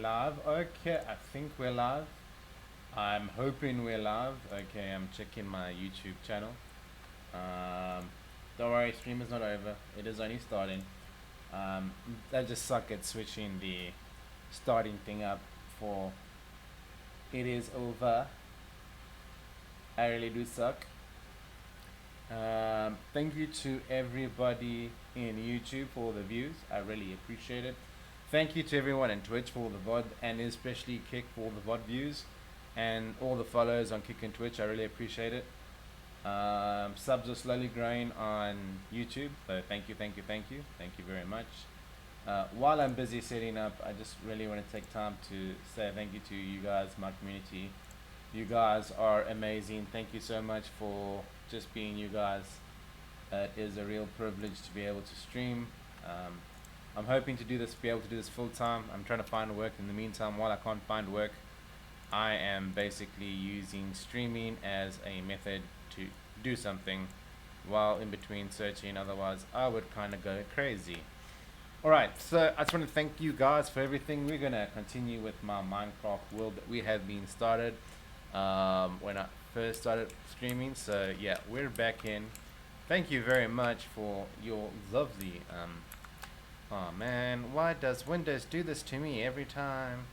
Live? Okay, I think we're live. I'm hoping we're live. Okay, I'm checking my YouTube channel. Um, don't worry, stream is not over. It is only starting. Um, I just suck at switching the starting thing up for it is over. I really do suck. Thank you to everybody in YouTube for all the views. I really appreciate it. Thank you to everyone on Twitch for all the VOD and especially Kick for all the VOD views and all the follows on Kick and Twitch. I really appreciate it. Subs are slowly growing on YouTube, so thank you, thank you, thank you, thank you very much. While I'm busy setting up, I just really want to take time to say thank you to you guys, my community. You guys are amazing. Thank you so much for just being you guys. It is a real privilege to be able to stream. I'm hoping to be able to do this full time. I'm trying to find work in the meantime. While I can't find work, I am basically using streaming as a method to do something while in between searching. Otherwise, I would kind of go crazy. Alright, so I just want to thank you guys for everything. We're going to continue with my Minecraft world that we have been started when I first started streaming. So yeah, we're back in. Thank you very much for your lovely oh man, why does Windows do this to me every time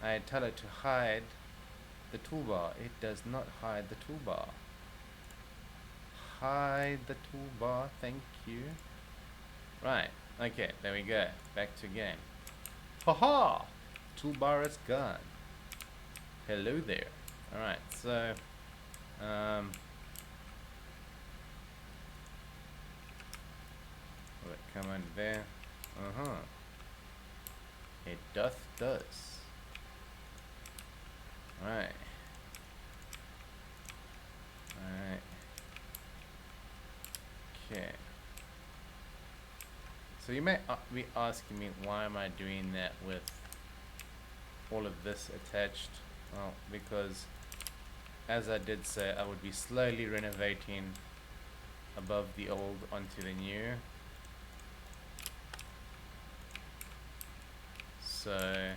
I tell it to hide the toolbar? It does not hide the toolbar. Hide the toolbar, thank you. Right, okay, there we go. Back to game. Haha! Toolbar is gone. Hello there. Alright, so will it come under there? Uh-huh. It does. Alright. Alright. Okay. So you may be asking me, why am I doing that with all of this attached? Well, because as I did say, I would be slowly renovating above the old onto the new. So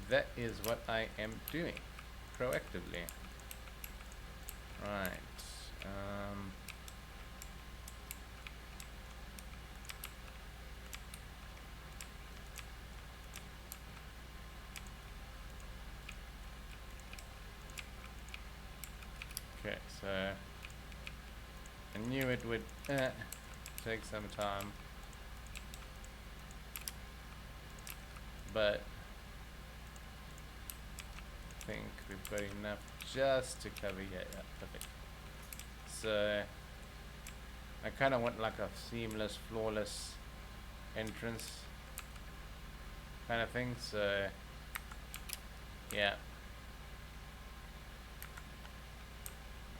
that is what I am doing proactively. Right. Okay, so I knew it would take some time, but I think we've got enough just to cover. Yeah, perfect. So I kind of want like a seamless, flawless entrance kind of thing. So yeah.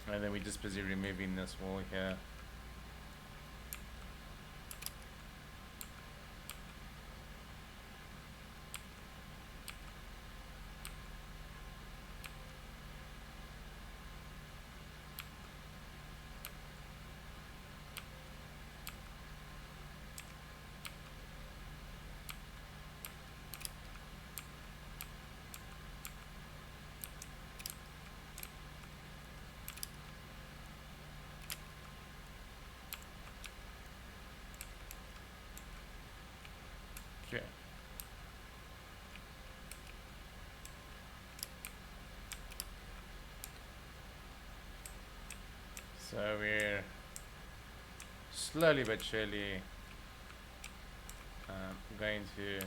And then we're just busy removing this wall here. Okay. So we're slowly but surely going to,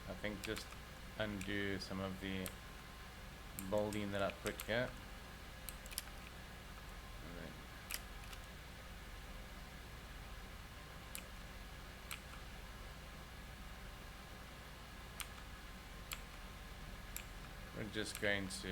I think, just undo some of the bolding that I put here. We're just going to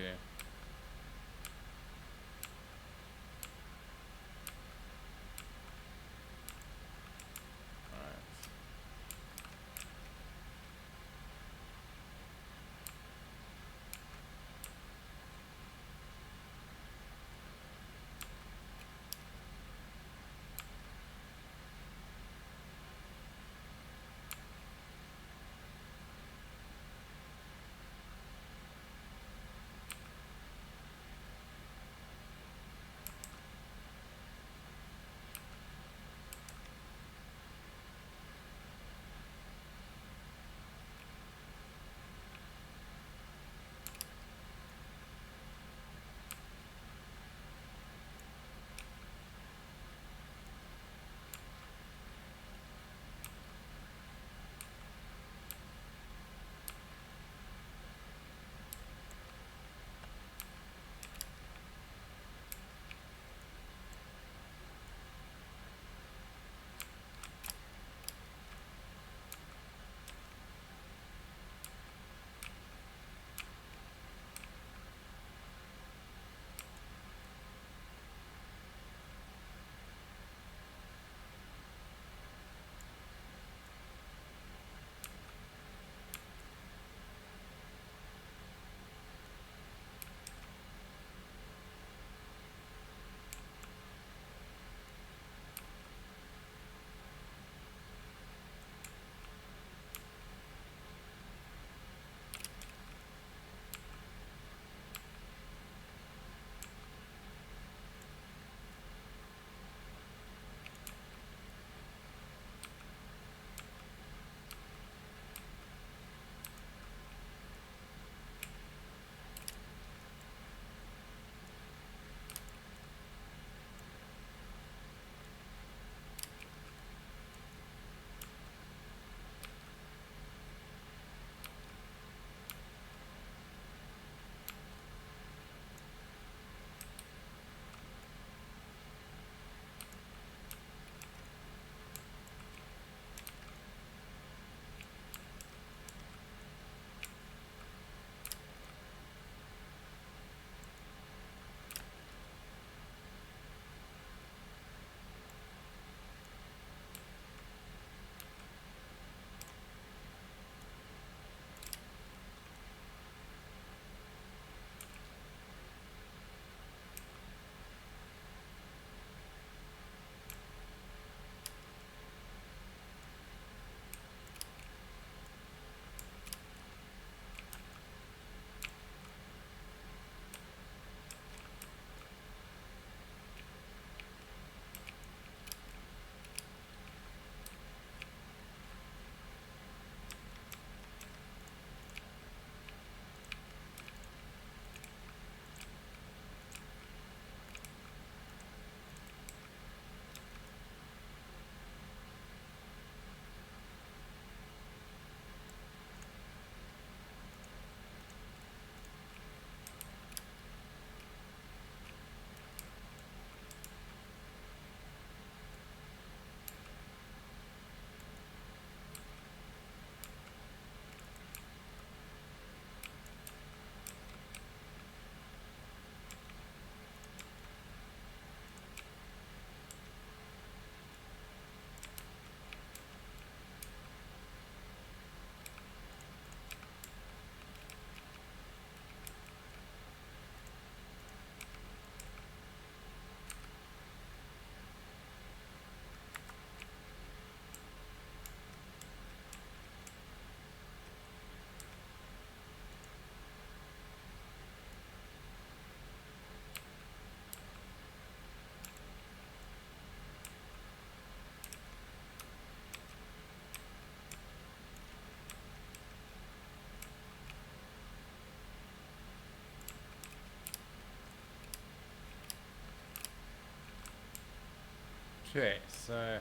Okay, so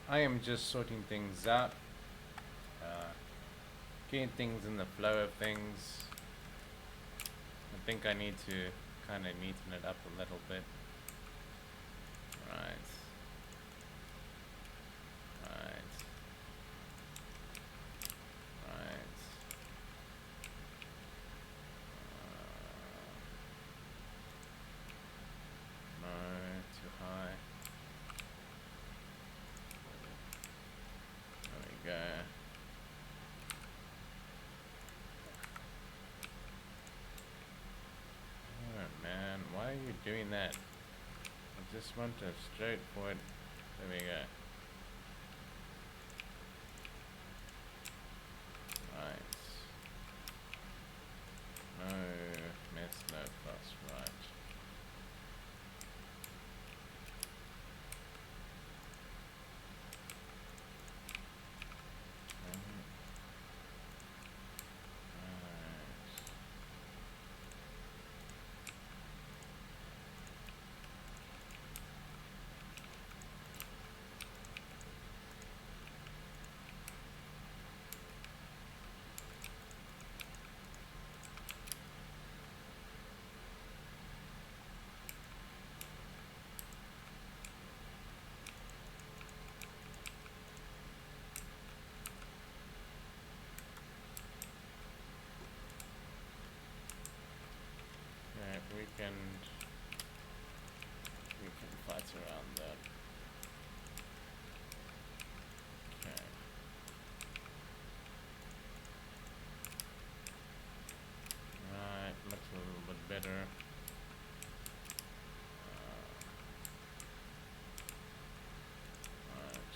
I am just sorting things out, uh, getting things in the flow of things. I think I need to kind of neaten it up a little bit. Right. Right. Right. No, too high. There we go. Oh man, why are you doing that? I just want a straightforward. There we go. Right. No mess, no fuss. Right. Right, we can fight around that. Okay. Right, looks a little bit better. Right.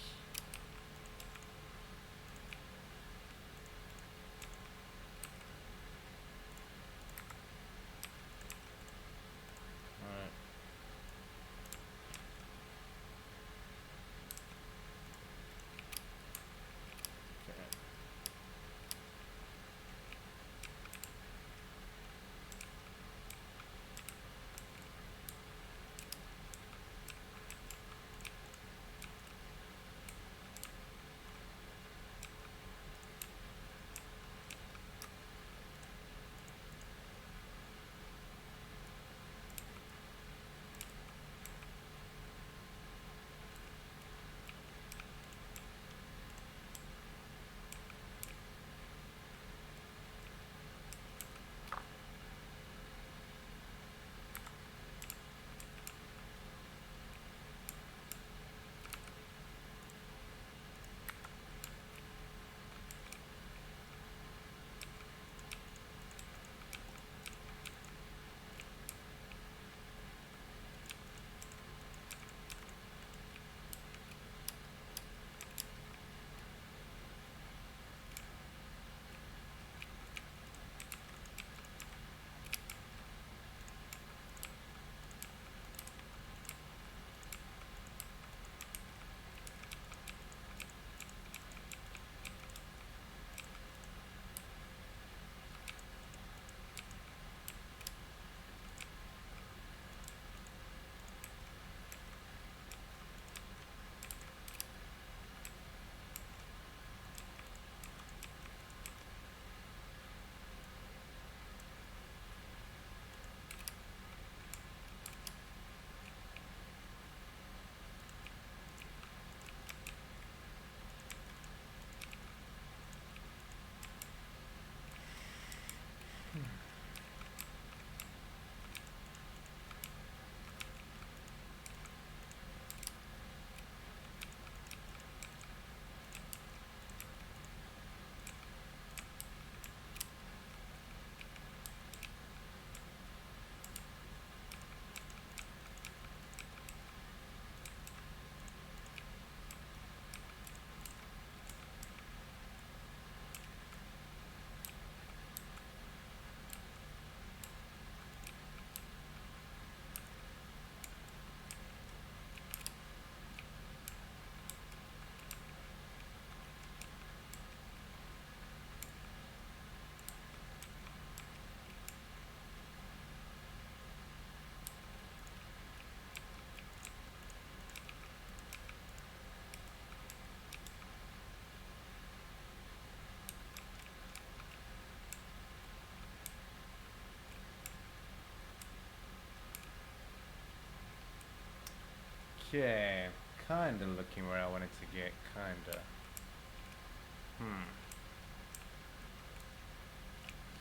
Okay, kinda looking where I wanted to get, kinda.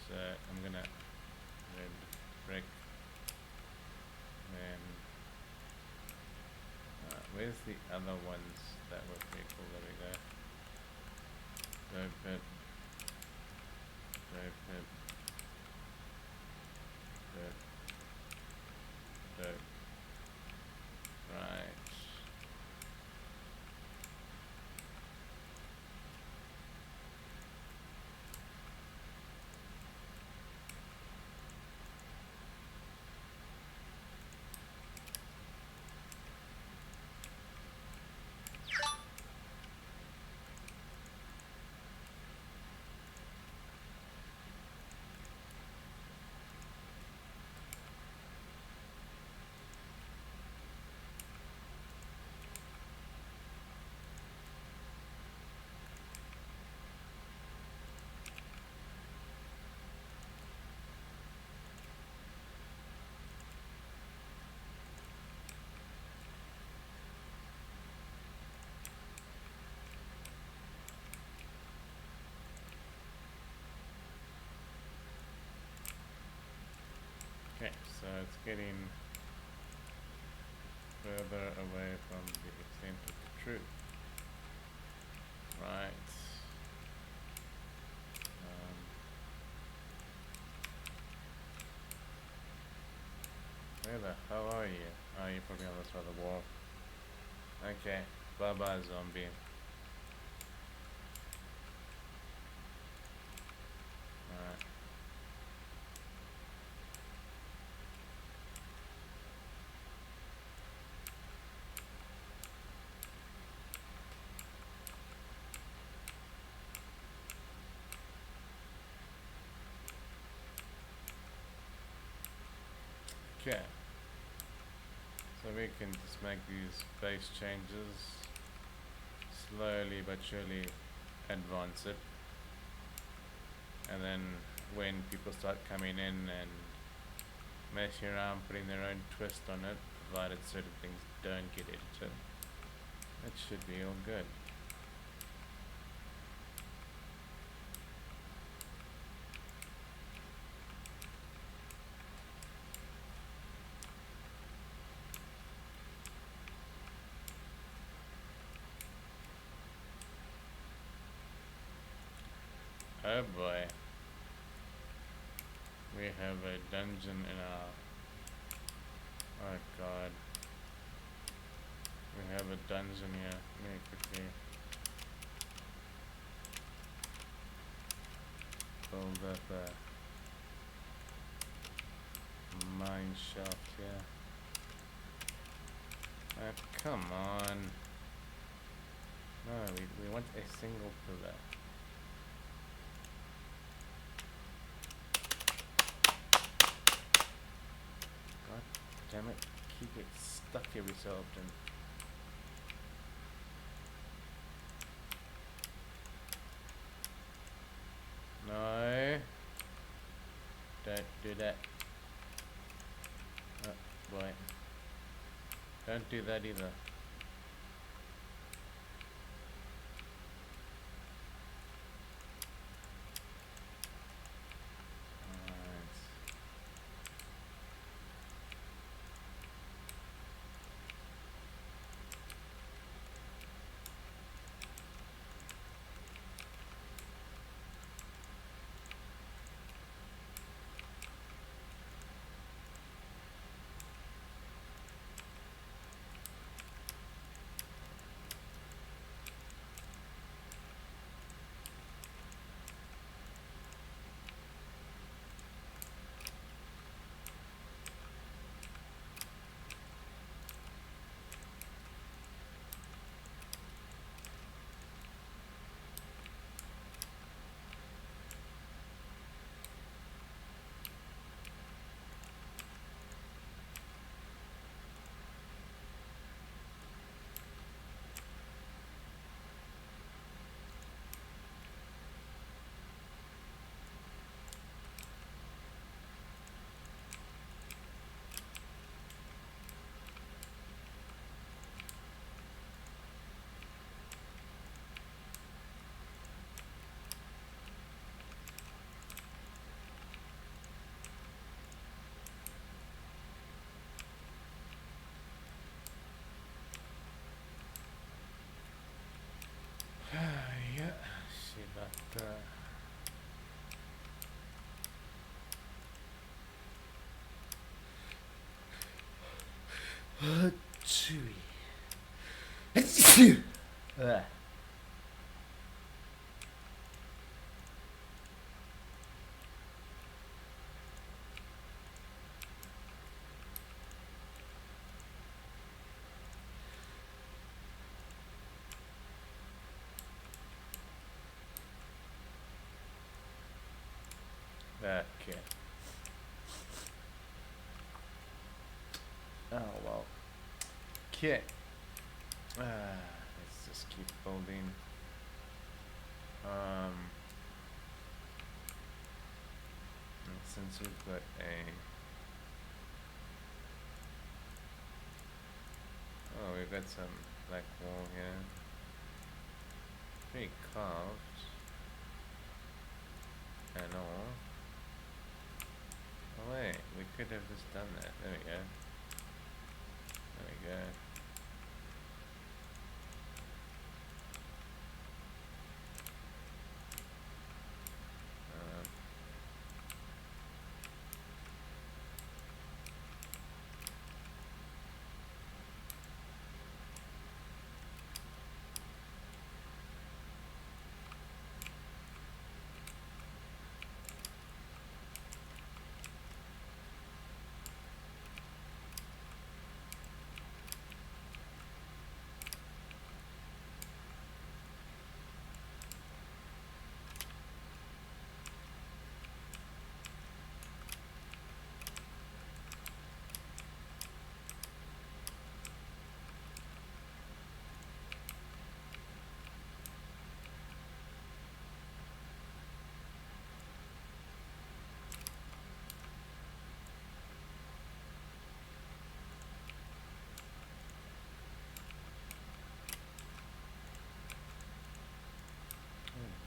So I'm gonna red brick, then where's the other ones that were pretty cool? There we go. Dope it, dope it, dope, dope. Right. Okay, so it's getting further away from the extent of the truth. Right. Where the hell are you? Oh, you're probably on this side of the wall. Okay, bye bye zombie. Alright. Okay. So we can just make these base changes, slowly but surely advance it, and then when people start coming in and messing around, putting their own twist on it, provided certain things don't get edited, it should be all good. Oh boy. We have a dungeon in our... Oh god. We have a dungeon here. Let me quickly build up a mine shaft here. Come on. No, we want a single pillar. God damn it. Keep it stuck every so often. No. Don't do that. Oh boy. Don't do that either. Ugh. Okay. Oh well. Okay. Let's just keep building. And since we've got we've got some black wall here. Pretty carved. And all. Oh wait, we could have just done that. There we go. There we go.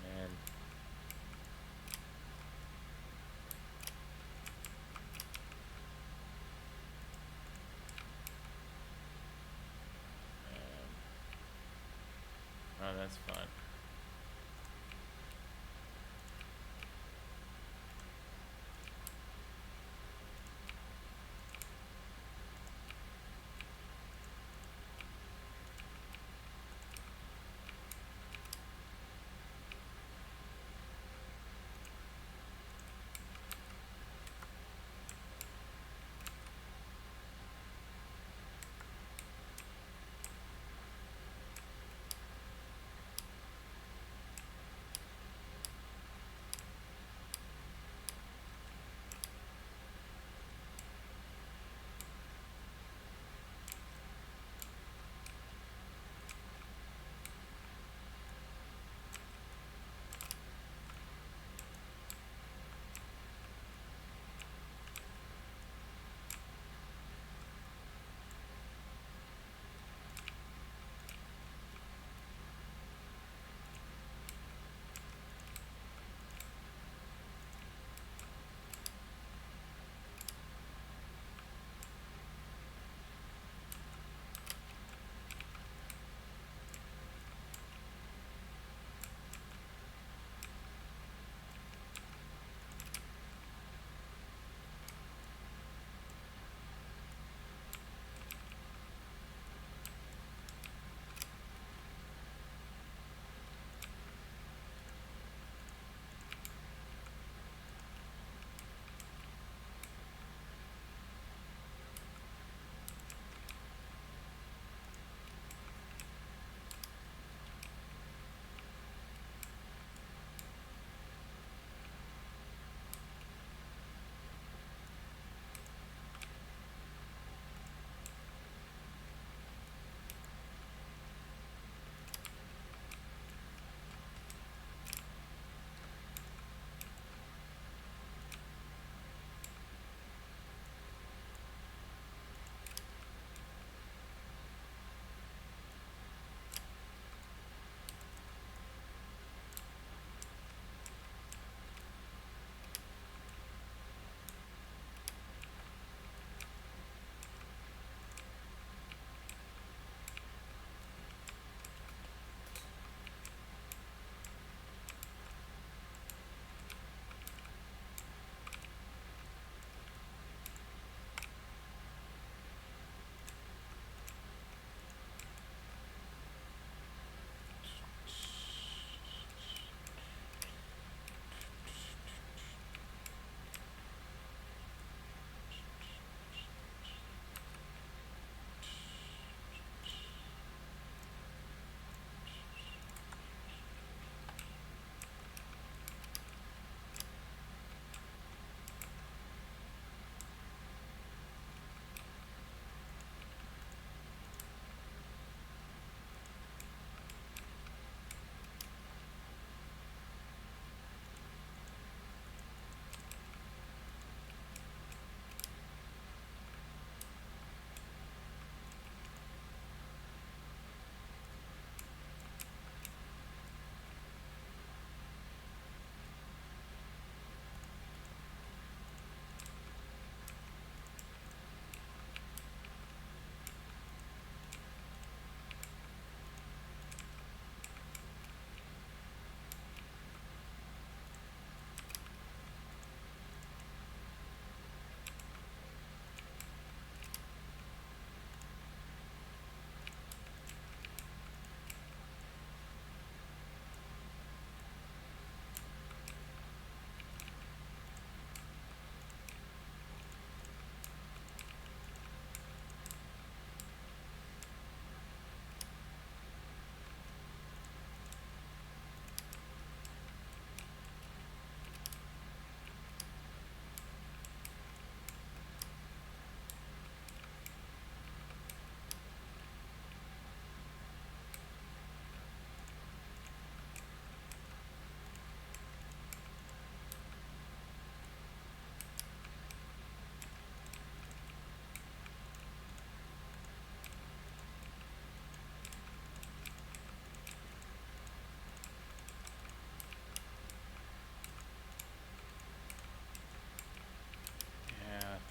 Man. Oh, that's fine.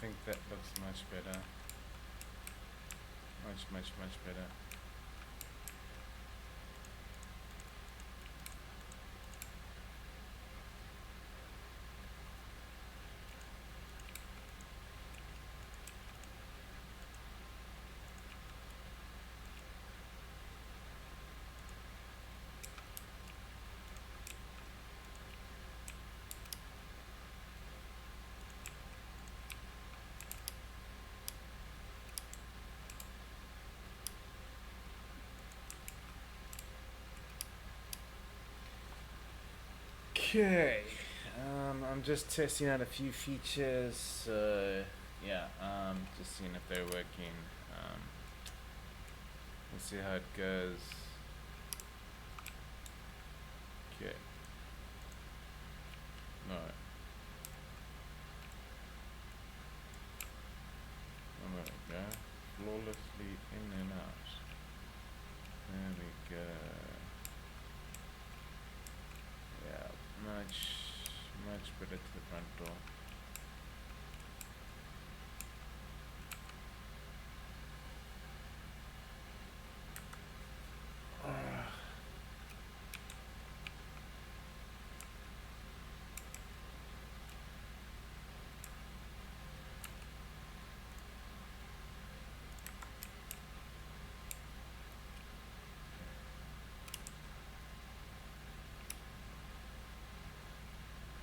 think that looks much better. Much better. Okay, I'm just testing out a few features. Yeah, just seeing if they're working. Let's see how it goes. Okay. No. There we go. Flawlessly in and out. There we go. Yeah, much better to the front door.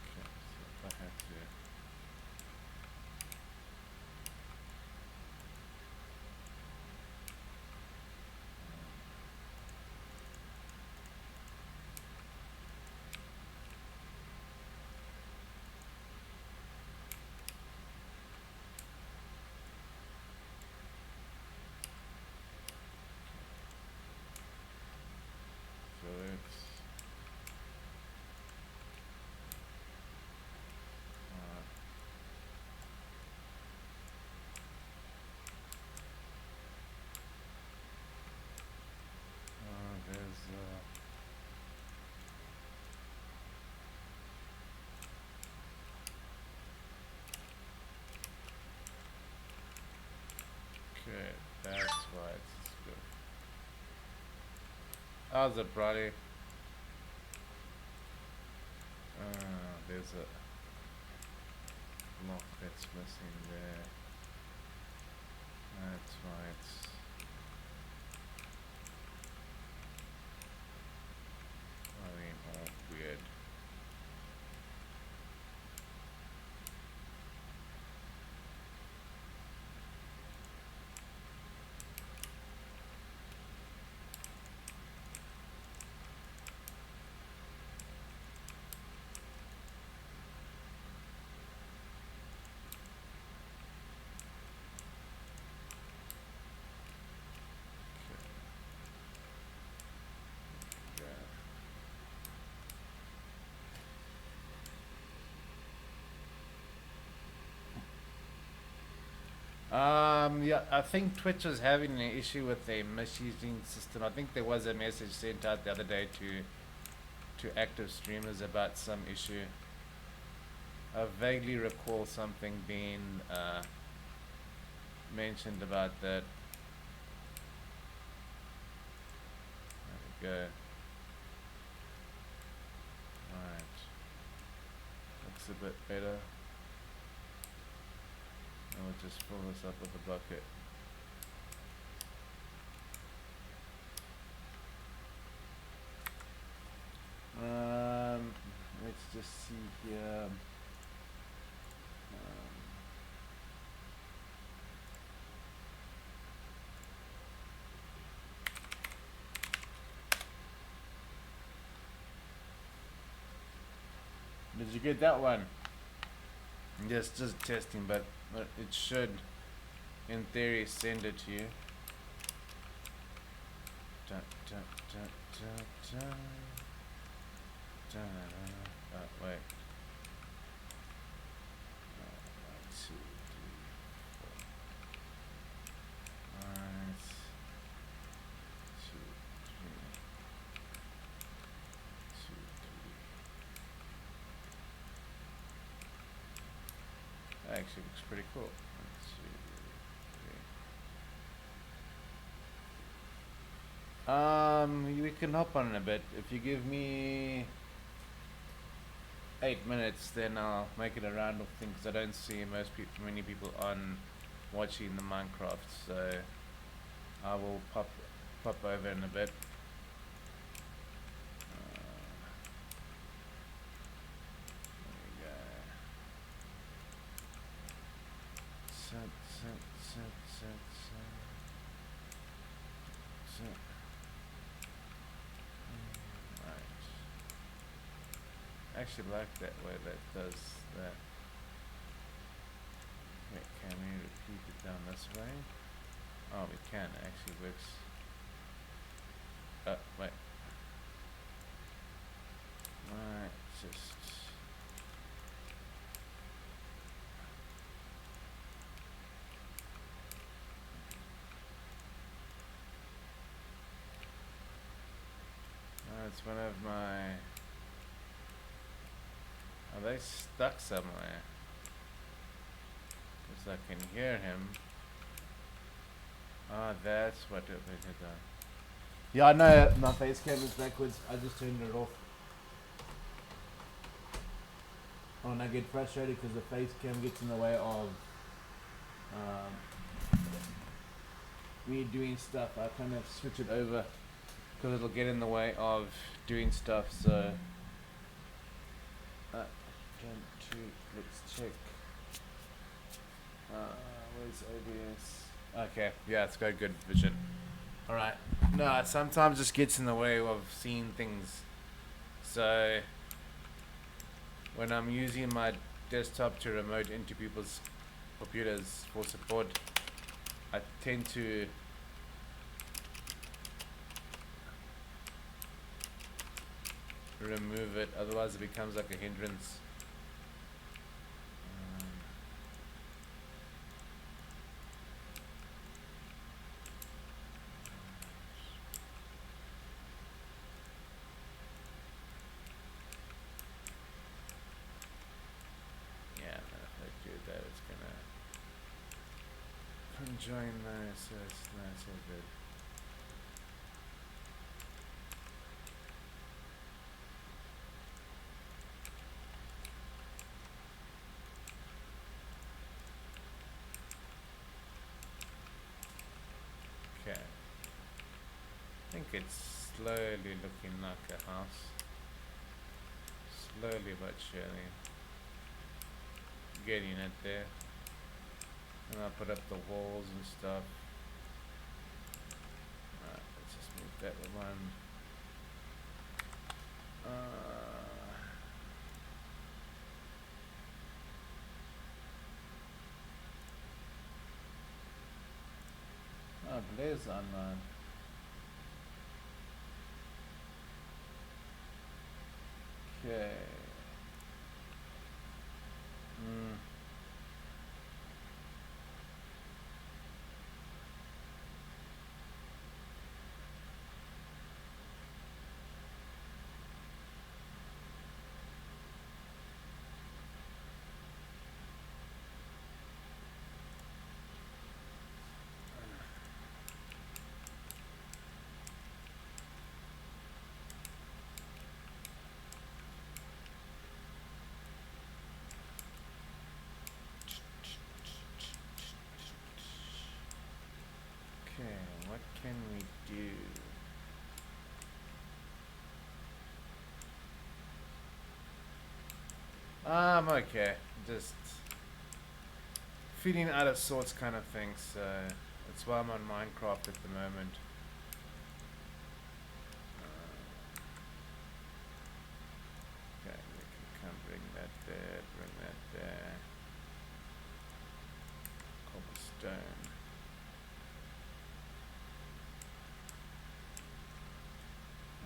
Okay, so if I have to so it's there's okay, that's why it's good. How's it, buddy? There's a lock that's missing there. That's why it's all weird. Yeah, I think Twitch was having an issue with a misusing system. I think there was a message sent out the other day to active streamers about some issue. I vaguely recall something being mentioned about that. There we go. Right. Looks a bit better. And we'll just fill this up with a bucket. Let's just see here. Did you get that one? Yes, just testing, but it should, in theory, send it to you. Dun, dun, dun, dun, dun. Wait. 1, 2, 3, 4. 1, 2, 3. 2, 3. That actually looks pretty cool. We can hop on in a bit. If you give me 8 minutes, then I'll make it a round of things. I don't see many people on watching the Minecraft, so I will pop over in a bit. There we go. Set. Right. I actually like that way that does that. Wait, can we repeat it down this way? Oh, we can. It actually works. Wait. Right, just. It's one of my. Are they stuck somewhere? Because I can hear him. Ah, that's what it did. Yeah, I know my face cam is backwards. I just turned it off. When I get frustrated because the face cam gets in the way of me doing stuff, I kind of switch it over because it'll get in the way of doing stuff. So, let's check. Where's OBS? Okay, yeah, it's got good vision. Alright. No, it sometimes just gets in the way of seeing things. So, when I'm using my desktop to remote into people's computers for support, I tend to remove it, otherwise it becomes like a hindrance. Join this, so that's so good. Okay. I think it's slowly looking like a house. Slowly but surely. Getting it there. And I'll put up the walls and stuff. Alright, let's just move that one. Blaze online. Okay. Okay, what can we do? I'm okay. Just feeling out of sorts kind of thing, so that's why I'm on Minecraft at the moment. Okay, we can come bring that there, bring that there. Cobblestone.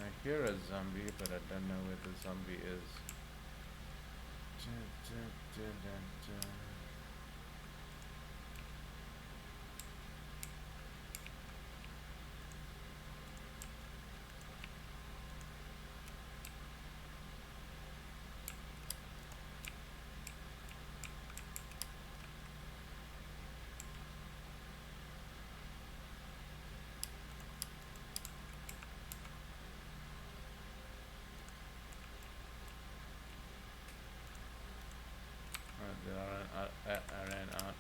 I hear a zombie, but I don't know where the zombie is. Did I ran out.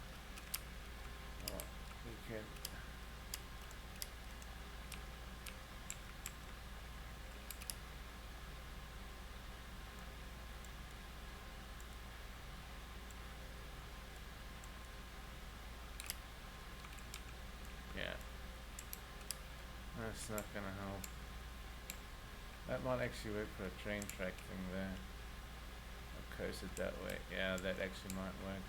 Oh, we can. Yeah, that's not gonna help. That might actually work for a train track thing there. I'll coast it that way. Yeah, that actually might work.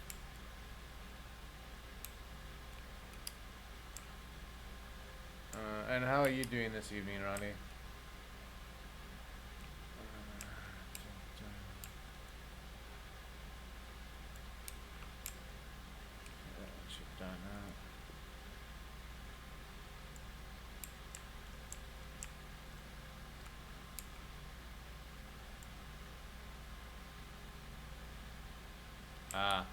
And how are you doing this evening, Ronnie? That one should die now. Ah.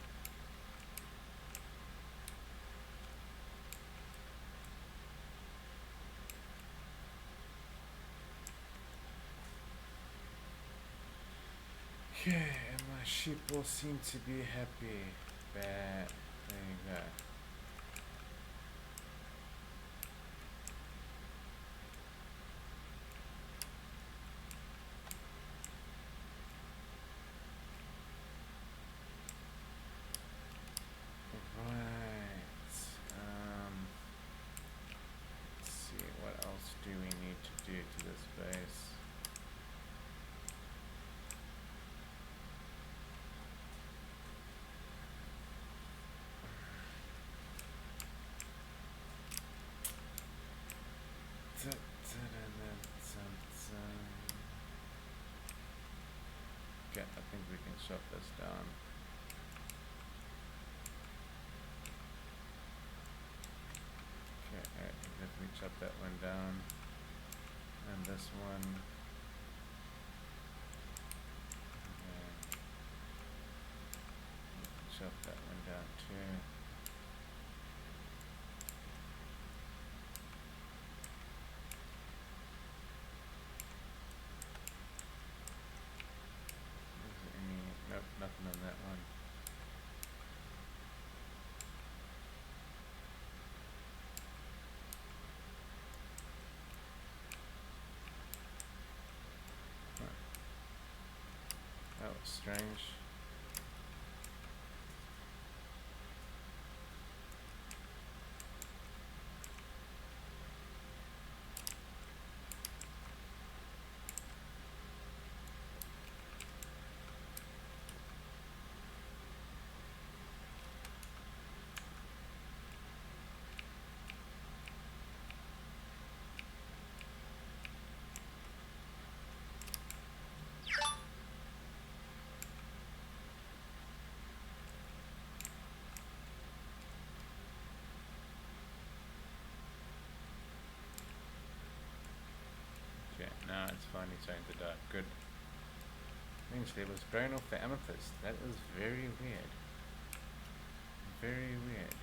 Okay, and my sheep all seem to be happy. Bad. There you go. Right. Let's see, what else do we need to do to this base? Okay, I think we can shut this down. Okay, if we chop that one down, and this one, and chop that one down too. Is there any? Nope, nothing on that one. Huh. That was strange. Okay, now it's finally starting to die. Good. Means it was burn off the amethyst. That is very weird. Very weird.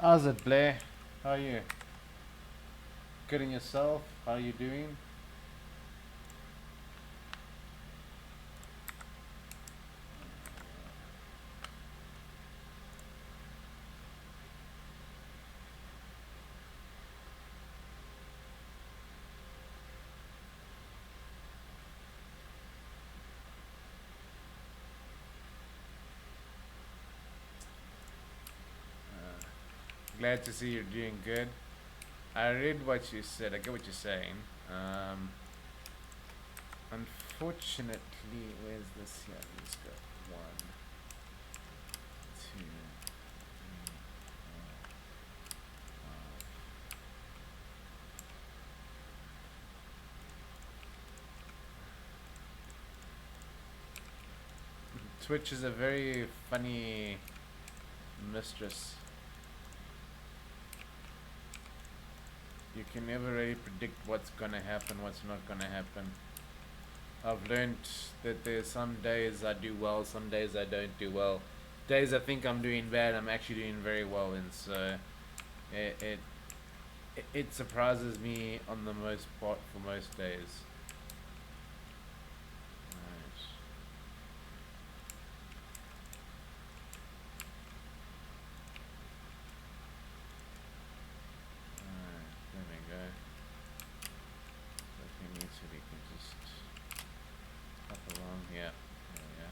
How's it, Blair? How are you? Good in yourself? How are you doing? Glad to see you're doing good. I read what you said. I get what you're saying. Um, Unfortunately, where's this here? Let's go. One, two, three, four, five. Twitch is a very funny mistress. You can never really predict what's gonna happen, what's not gonna happen. I've learned that there's some days I do well, some days I don't do well. Days I think I'm doing bad, I'm actually doing very well, and so it it, it surprises me on the most part for most days. Right. Alright, there we go. So if we need to, we can just hop along. Yeah, there we go.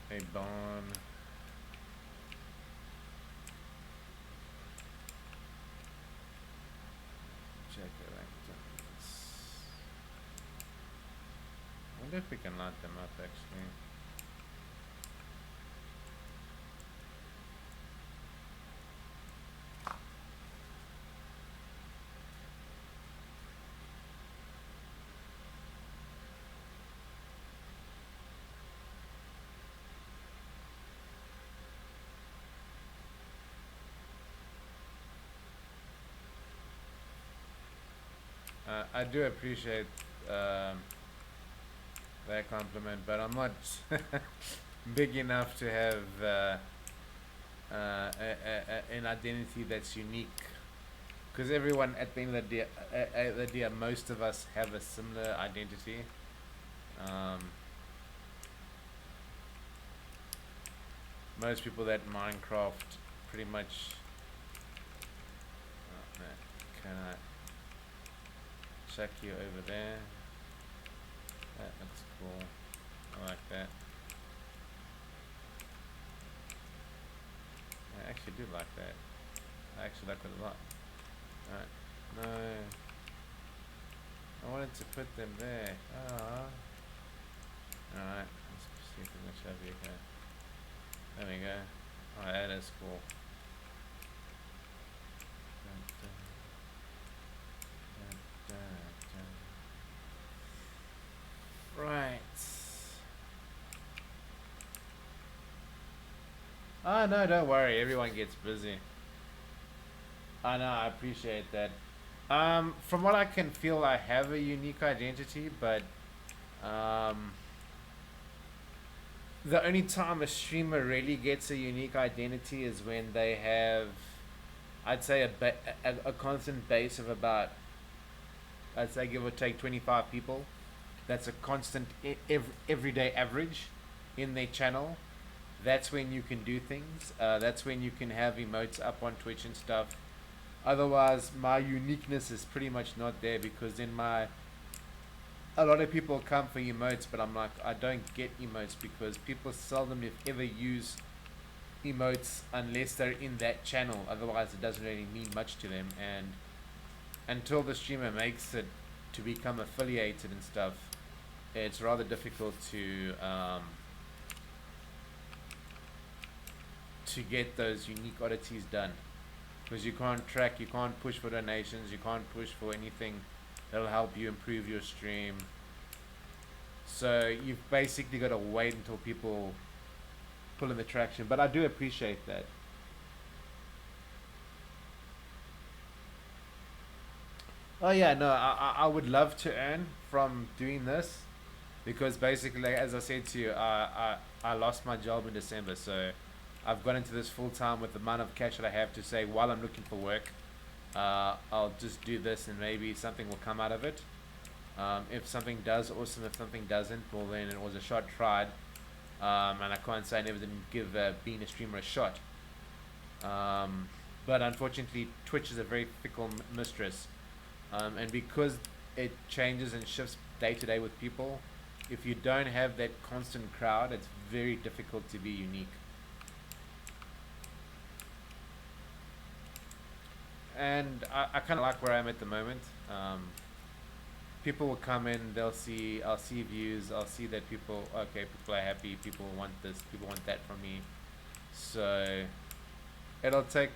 Hey, Bon. Check it out. I wonder if we can light them up actually. I do appreciate that compliment, but I'm not big enough to have an identity that's unique. Because everyone, at the end of the day, most of us have a similar identity. Um, Most people that Minecraft pretty much. Oh, man, can I check you over there? That looks cool. I like that. I actually do like that. I actually like it a lot. Alright. No. I wanted to put them there. Ah. Alright. Let's see if we can shove you here. There we go. Oh, that is cool. Dun, dun, dun, dun, dun. Right. Oh no, don't worry. Everyone gets busy. I know. I appreciate that. From what I can feel, I have a unique identity, but um, the only time a streamer really gets a unique identity is when they have, I'd say, a constant base of about, I'd say, give or take 25 people. That's a constant everyday average in their channel. That's when you can do things. That's when you can have emotes up on Twitch and stuff. Otherwise, my uniqueness is pretty much not there, because in my, a lot of people come for emotes, but I'm like, I don't get emotes because people seldom, if ever, use emotes unless they're in that channel. Otherwise, it doesn't really mean much to them. And until the streamer makes it to become affiliated and stuff, it's rather difficult to get those unique oddities done, because you can't track, you can't push for donations, you can't push for anything that'll help you improve your stream. So you've basically got to wait until people pull in the traction. But I do appreciate that. Oh yeah, no, I would love to earn from doing this. because basically, like, as I said to you, I lost my job in December, so I've gone into this full time with the amount of cash that I have to say while I'm looking for work. I'll just do this and maybe something will come out of it. If something does, awesome. If something doesn't, well then it was a shot tried. And I can't say I never didn't give being a streamer a shot. But unfortunately, Twitch is a very fickle mistress, and because it changes and shifts day to day with people, if you don't have that constant crowd, it's very difficult to be unique. And I kind of like where I am at the moment. People will come in, I'll see views, I'll see that people are happy, people want this, people want that from me. So it'll take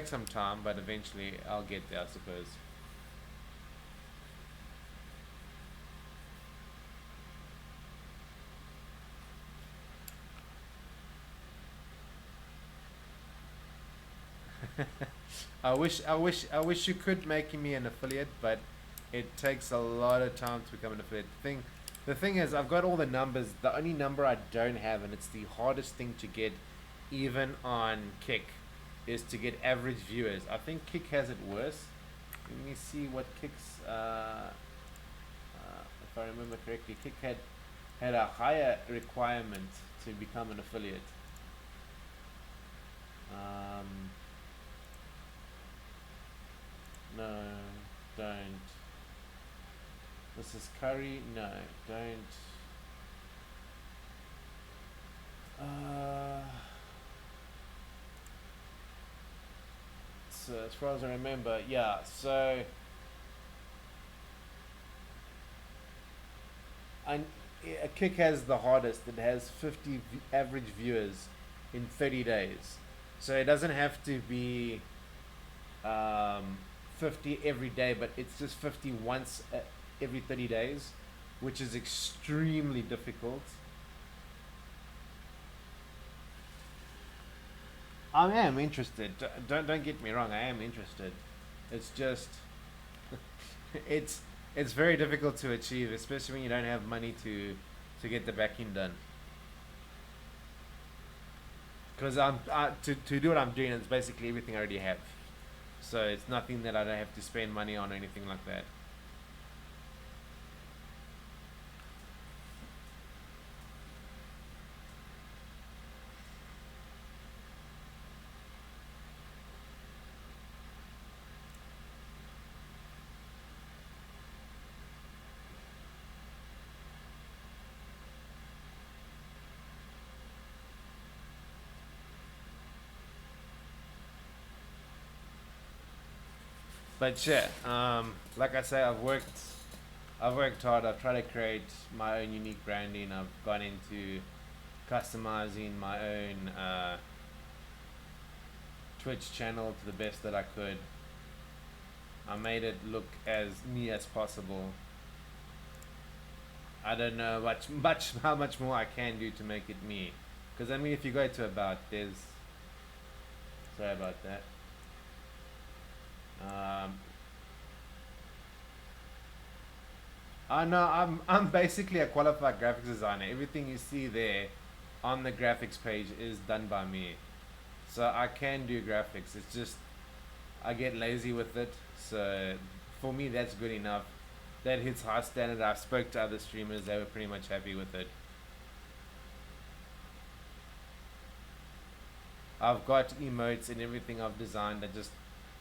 some time, but eventually I'll get there, I suppose. I wish you could make me an affiliate, but it takes a lot of time to become an affiliate. The thing is, I've got all the numbers. The only number I don't have, and it's the hardest thing to get, even on Kick, is to get average viewers. I think Kick has it worse. Let me see what Kick's. If I remember correctly, Kick had a higher requirement to become an affiliate. Um, no, don't. This is Curry. No, don't. So as far as I remember, yeah. So I, a Kick has the hardest. It has 50 average viewers in 30 days. So it doesn't have to be 50 every day, but it's just 50 once every 30 days, which is extremely difficult. I am interested. Don't get me wrong. I am interested. It's just it's it's very difficult to achieve, especially when you don't have money to get the backing done. Because to do what I'm doing, it's basically everything I already have. So it's nothing that I don't have to spend money on or anything like that. But yeah, like I say, I've worked hard. I've tried to create my own unique branding. I've gone into customizing my own Twitch channel to the best that I could. I made it look as me as possible. I don't know much how much more I can do to make it me. Because I mean, if you go to about, there's sorry about that. Um, I know I'm basically a qualified graphics designer. Everything you see there on the graphics page is done by me. So I can do graphics. It's just I get lazy with it. So for me that's good enough. That hits high standard. I spoke to other streamers, they were pretty much happy with it. I've got emotes and everything I've designed.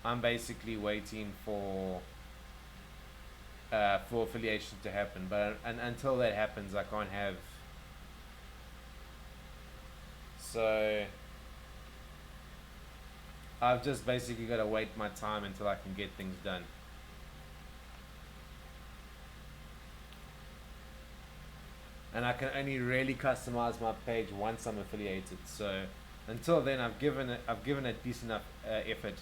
I'm basically waiting for affiliation to happen. But until that happens, I can't have. So I've just basically got to wait my time until I can get things done. And I can only really customize my page once I'm affiliated. So until then, I've given it decent enough effort.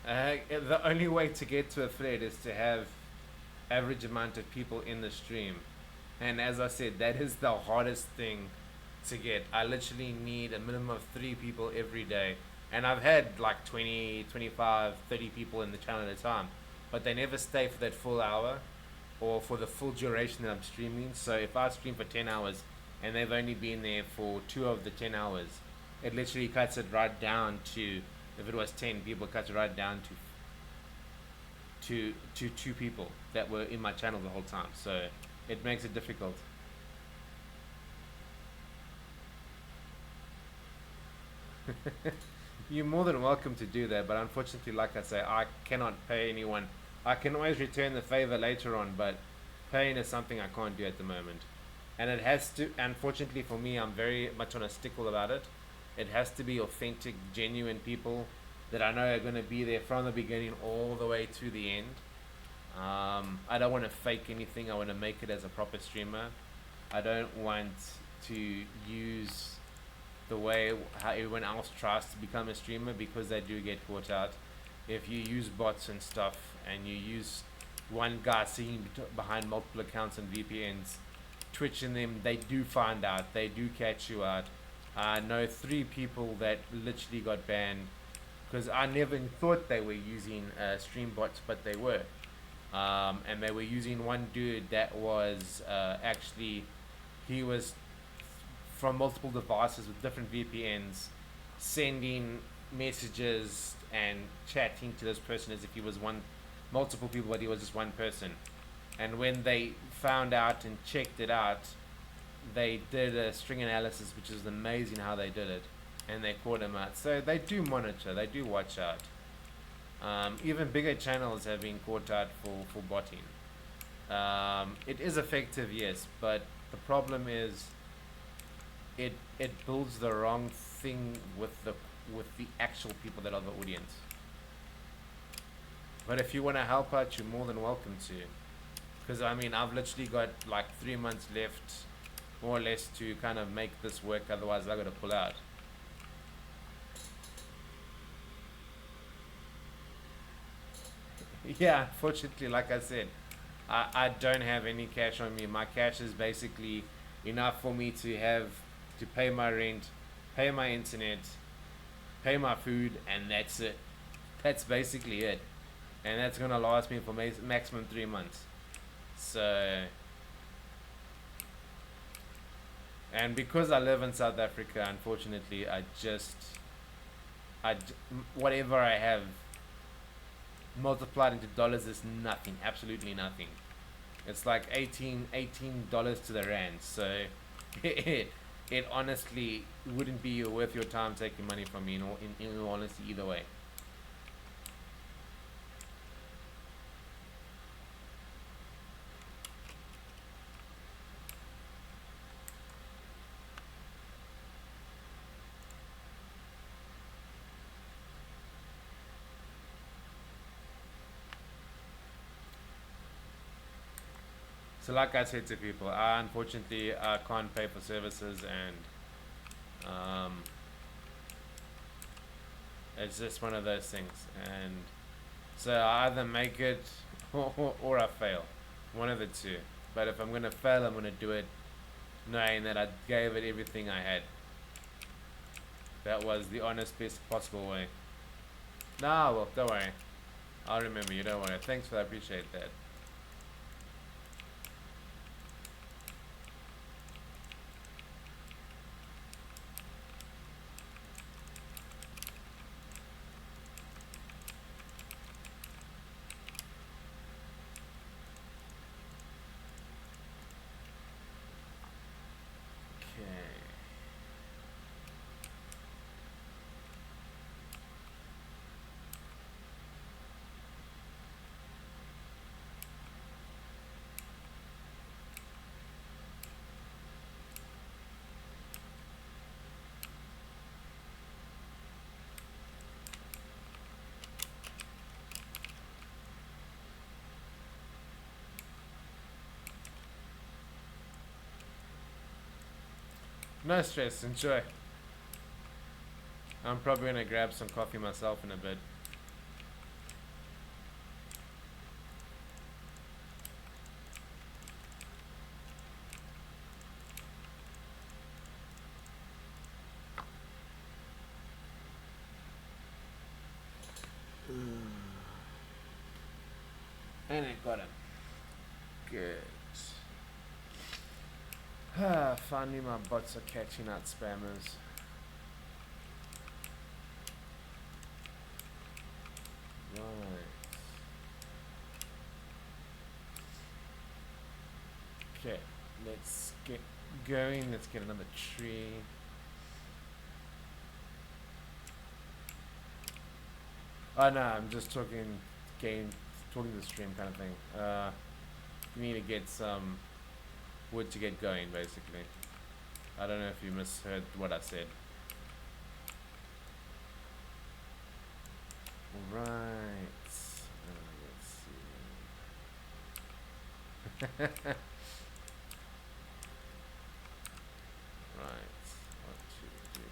The only way to get to affiliate is to have average amount of people in the stream, and as I said, that is the hardest thing to get. I literally need a minimum of 3 people every day, and I've had like 20, 25, 30 people in the channel at a time. but they never stay for that full hour or for the full duration that I'm streaming. So if I stream for 10 hours and they've only been there for 2 of the 10 hours, it literally cuts it right down to, if it was 10 people, it cuts it right down to 2 people that were in my channel the whole time. So it makes it difficult. You're more than welcome to do that, but unfortunately, like I say, I cannot pay anyone. I can always return the favor later on, but paying is something I can't do at the moment. And it has to, unfortunately for me, I'm very much on a stickle about it. It has to be authentic, genuine people that I know are going to be there from the beginning all the way to the end. I don't want to fake anything. I want to make it as a proper streamer. I don't want to use the way how everyone else tries to become a streamer, because they do get caught out. If you use bots and stuff and you use one guy sitting behind multiple accounts and VPNs, twitching them, they do find out. They do catch you out. I know 3 people that literally got banned because I never thought they were using stream bots, but they were. And they were using one dude that was actually, he was from multiple devices with different VPNs, sending messages and chatting to this person as if he was multiple people, but he was just one person. And when they found out and checked it out, they did a string analysis, which is amazing how they did it, and they caught him out. So they do monitor, they do watch out. Even bigger channels have been caught out for botting. It is effective, yes, but the problem is it builds the wrong thing with the actual people that are the audience. But if you want to help out, you're more than welcome to. Because I mean, I've literally got like 3 months left, more or less, to kind of make this work. Otherwise, I got to pull out. Yeah, unfortunately, like I said, I don't have any cash on me. My cash is basically enough for me to pay my rent, pay my internet, pay my food, and that's it. That's basically it. And that's gonna last me for maximum 3 months. So, and because I live in South Africa, unfortunately, whatever I have multiplied into dollars is nothing, absolutely nothing. It's like $18 to the rand. So it honestly wouldn't be worth your time taking money from me, in all honesty, either way. So like I said to people, unfortunately I can't pay for services, and it's just one of those things. And so I either make it or I fail, one of the two. But if I'm gonna fail, I'm gonna do it knowing that I gave it everything I had. That was the honest, best possible way. Nah, well, don't worry, I'll remember you, don't worry. Thanks for that, I appreciate that. Okay. No stress, enjoy. I'm probably gonna grab some coffee myself in a bit. And I got him. Good. Ah, finally my bots are catching out spammers. Right. Okay, let's get going. Let's get another tree. Oh no, I'm just talking talking to the stream kind of thing. You need to get some wood to get going, basically. I don't know if you misheard what I said. Right. Let's see. Right. 1, 2, 3.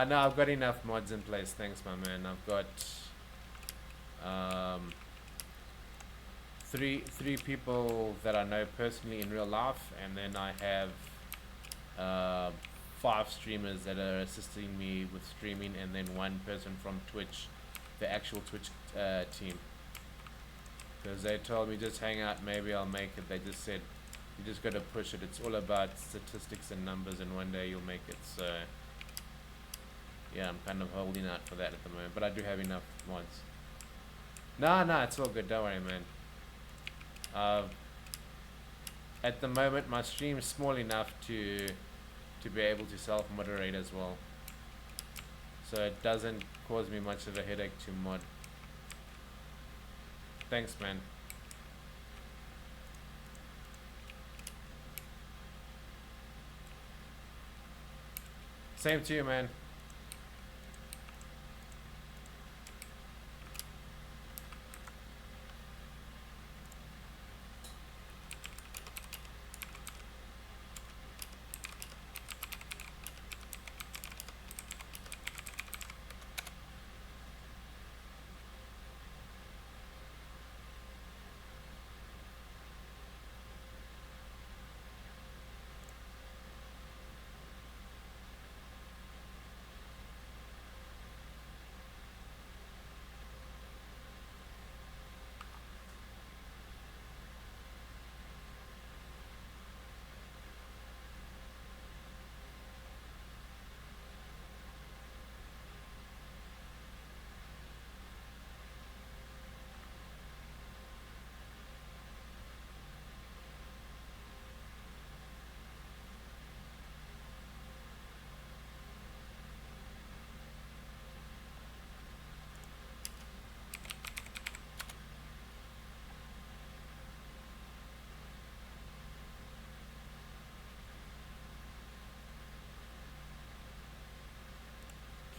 No, I've got enough mods in place. Thanks, my man. I've got three people that I know personally in real life, and then I have 5 streamers that are assisting me with streaming, and then 1 person from Twitch, the actual Twitch team. Because they told me just hang out, maybe I'll make it. They just said you just got to push it. It's all about statistics and numbers, and one day you'll make it. So yeah, I'm kind of holding out for that at the moment, but I do have enough mods. No, it's all good. Don't worry, man. At the moment, my stream is small enough to be able to self-moderate as well, so it doesn't cause me much of a headache to mod. Thanks, man. Same to you, man.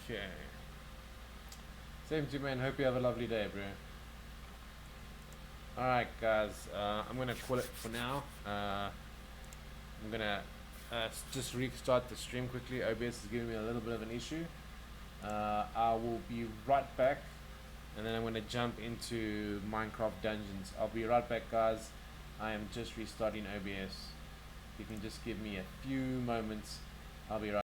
Okay. Same to you, man. Hope you have a lovely day, bro. Alright, guys. I'm gonna call it for now. I'm gonna just restart the stream quickly. OBS is giving me a little bit of an issue. I will be right back, and then I'm gonna jump into Minecraft Dungeons. I'll be right back, guys. I am just restarting OBS. You can just give me a few moments. I'll be right